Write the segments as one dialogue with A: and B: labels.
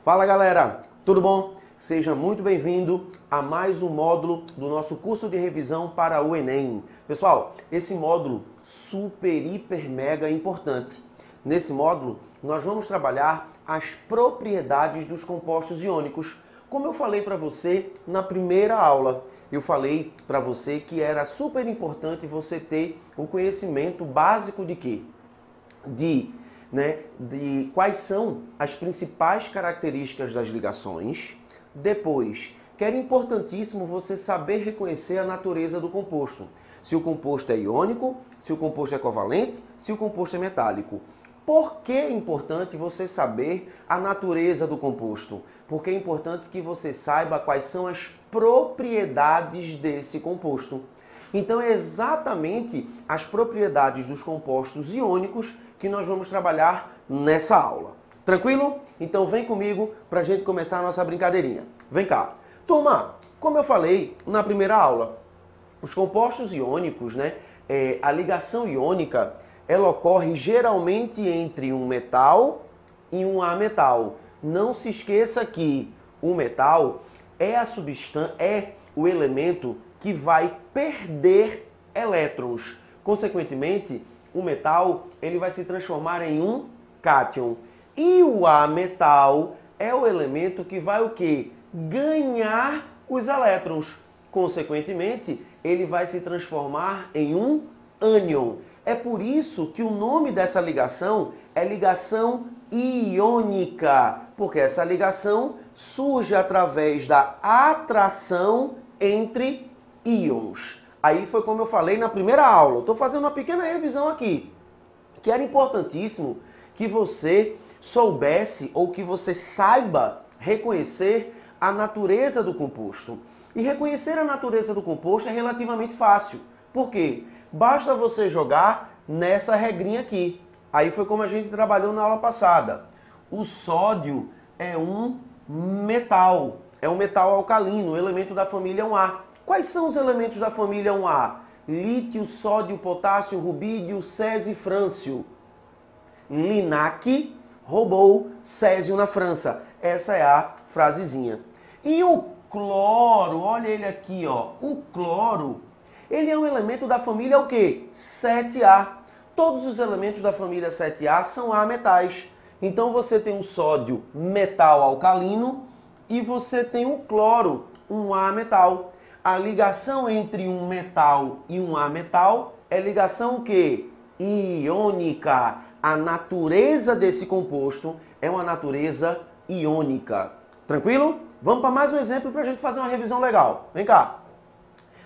A: Fala galera, tudo bom? Seja muito bem-vindo a mais um módulo do nosso curso de revisão para o Enem. Pessoal, esse módulo super, hiper, mega importante. Nesse módulo, nós vamos trabalhar as propriedades dos compostos iônicos. Como eu falei para você na primeira aula, eu falei para você que era super importante você ter o conhecimento básico de quê? De quais são as principais características das ligações. Depois, que era importantíssimo você saber reconhecer a natureza do composto. Se o composto é iônico, se o composto é covalente, se o composto é metálico. Por que é importante você saber a natureza do composto? Porque é importante que você saiba quais são as propriedades desse composto. Então é exatamente as propriedades dos compostos iônicos que nós vamos trabalhar nessa aula. Tranquilo? Então vem comigo para a gente começar a nossa brincadeirinha. Vem cá. Turma, como eu falei na primeira aula, os compostos iônicos, a ligação iônica, ela ocorre geralmente entre um metal e um ametal. Não se esqueça que o metal é o elemento que vai perder elétrons. Consequentemente, o metal ele vai se transformar em um cátion. E o ametal é o elemento que vai o quê? Ganhar os elétrons. Consequentemente, ele vai se transformar em um ânion. É por isso que o nome dessa ligação é ligação iônica, porque essa ligação surge através da atração entre íons. Aí foi como eu falei na primeira aula. Estou fazendo uma pequena revisão aqui, que era importantíssimo que você soubesse ou que você saiba reconhecer a natureza do composto. E reconhecer a natureza do composto é relativamente fácil. Por quê? Basta você jogar nessa regrinha aqui. Aí foi como a gente trabalhou na aula passada. O sódio é um metal. É um metal alcalino, elemento da família 1A. Quais são os elementos da família 1A? Lítio, sódio, potássio, rubídio, césio e frâncio. Linac roubou Césio na França. Essa é a frasezinha. E o cloro, olha ele aqui, ó. O cloro, ele é um elemento da família o quê? 7A. Todos os elementos da família 7A são ametais. Então você tem o sódio, metal alcalino, e você tem o cloro, um ametal. A ligação entre um metal e um ametal é ligação o quê? Iônica. A natureza desse composto é uma natureza iônica. Tranquilo? Vamos para mais um exemplo para a gente fazer uma revisão legal. Vem cá.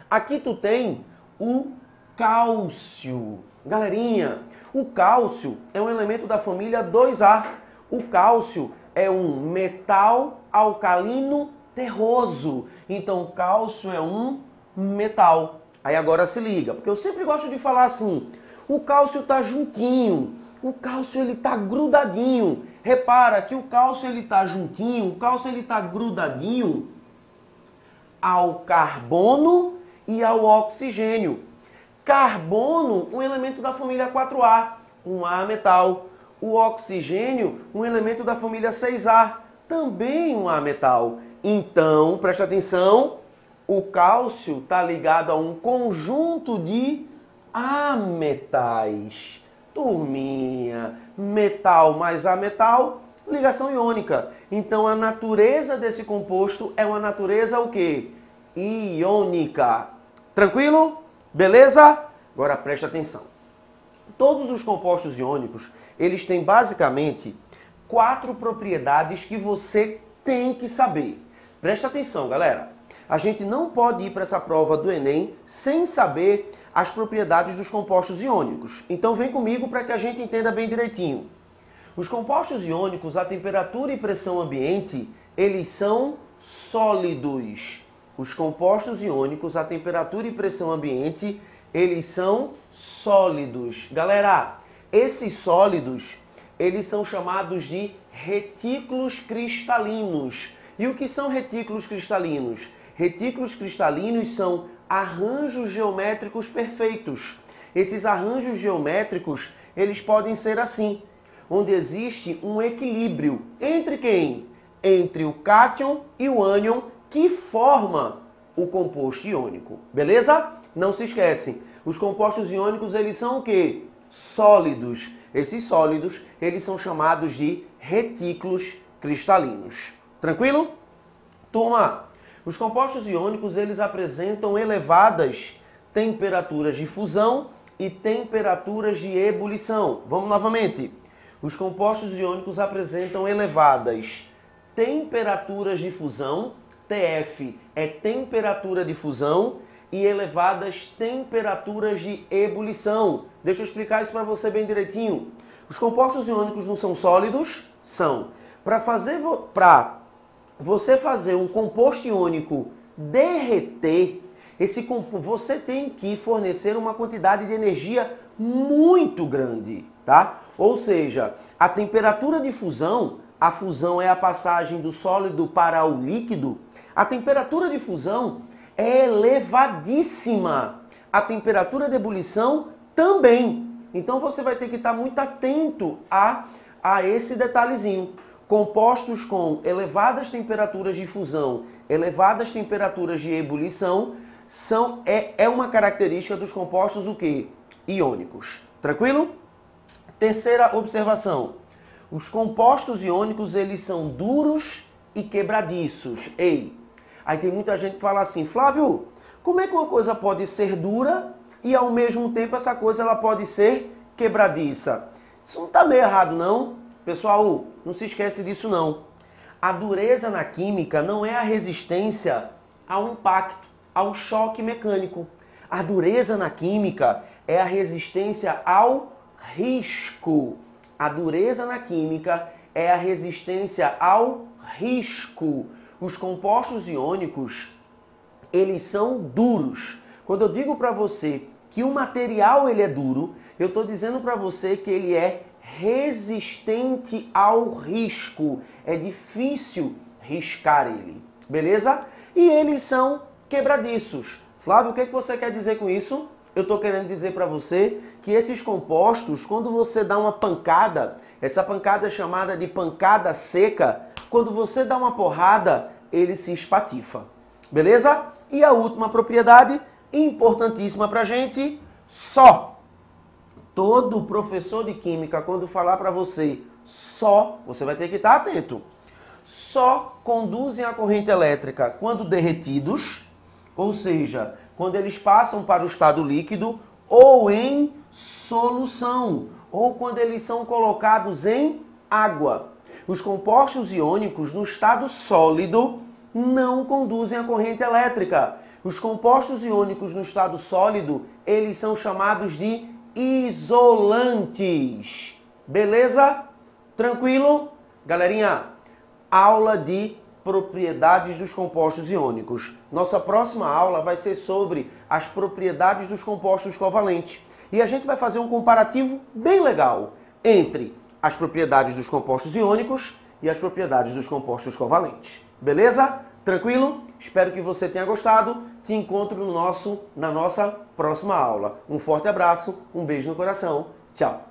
A: Aqui tu tem o cálcio. Galerinha, o cálcio é um elemento da família 2A. O cálcio é um metal alcalino terroso. Então, o cálcio é um metal. Aí agora se liga, porque eu sempre gosto de falar assim, o cálcio tá juntinho, o cálcio ele tá grudadinho. Repara que o cálcio ele tá juntinho, o cálcio ele tá grudadinho ao carbono e ao oxigênio. Carbono, um elemento da família 4A, um A metal. O oxigênio, um elemento da família 6A, também um A metal. Então, preste atenção, o cálcio está ligado a um conjunto de ametais. Turminha, metal mais ametal, ligação iônica. Então, a natureza desse composto é uma natureza o quê? Iônica. Tranquilo? Beleza? Agora preste atenção. Todos os compostos iônicos, eles têm basicamente 4 propriedades que você tem que saber. Presta atenção, galera. A gente não pode ir para essa prova do Enem sem saber as propriedades dos compostos iônicos. Então vem comigo para que a gente entenda bem direitinho. Os compostos iônicos, a temperatura e pressão ambiente, eles são sólidos. Os compostos iônicos, a temperatura e pressão ambiente, eles são sólidos. Galera, esses sólidos, eles são chamados de retículos cristalinos. E o que são retículos cristalinos? Retículos cristalinos são arranjos geométricos perfeitos. Esses arranjos geométricos, eles podem ser assim, onde existe um equilíbrio entre quem? entre o cátion e o ânion que forma o composto iônico, beleza? Não se esquecem, os compostos iônicos, eles são o quê? Sólidos. Esses sólidos, eles são chamados de retículos cristalinos. Tranquilo? Turma, os compostos iônicos, eles apresentam elevadas temperaturas de fusão e temperaturas de ebulição. Vamos novamente. Os compostos iônicos apresentam elevadas temperaturas de fusão, TF é temperatura de fusão, e elevadas temperaturas de ebulição. Deixa eu explicar isso para você bem direitinho. Os compostos iônicos não são sólidos? São. Para você fazer um composto iônico derreter, você tem que fornecer uma quantidade de energia muito grande, tá? Ou seja, a temperatura de fusão, a fusão é a passagem do sólido para o líquido, a temperatura de fusão é elevadíssima. A temperatura de ebulição também. Então você vai ter que estar muito atento a esse detalhezinho. Compostos com elevadas temperaturas de fusão, elevadas temperaturas de ebulição, é uma característica dos compostos o quê? Iônicos. Tranquilo? Terceira observação. Os compostos iônicos, eles são duros e quebradiços. Ei, aí tem muita gente que fala assim, Flávio, como é que uma coisa pode ser dura e ao mesmo tempo essa coisa ela pode ser quebradiça? Isso não está meio errado, não? Pessoal, não se esquece disso não. A dureza na química não é a resistência ao impacto, ao choque mecânico. A dureza na química é a resistência ao risco. A dureza na química é a resistência ao risco. Os compostos iônicos, eles são duros. Quando eu digo para você que o material ele é duro, eu estou dizendo para você que ele é resistente ao risco. É difícil riscar ele, beleza? E eles são quebradiços. Flávio, o que você quer dizer com isso? Eu estou querendo dizer para você que esses compostos, quando você dá uma pancada, essa pancada é chamada de pancada seca, quando você dá uma porrada, ele se espatifa. Beleza? E a última propriedade, importantíssima para a gente, só. Todo professor de química, quando falar para você só, você vai ter que estar atento. Só conduzem a corrente elétrica quando derretidos, ou seja, quando eles passam para o estado líquido, ou em solução, ou quando eles são colocados em água. Os compostos iônicos no estado sólido não conduzem a corrente elétrica. Os compostos iônicos no estado sólido, eles são chamados de isolantes. Beleza? Tranquilo? Galerinha, aula de propriedades dos compostos iônicos. Nossa próxima aula vai ser sobre as propriedades dos compostos covalentes. E a gente vai fazer um comparativo bem legal entre as propriedades dos compostos iônicos e as propriedades dos compostos covalentes. Beleza? Tranquilo? Espero que você tenha gostado. Te encontro na nossa próxima aula. Um forte abraço, um beijo no coração. Tchau!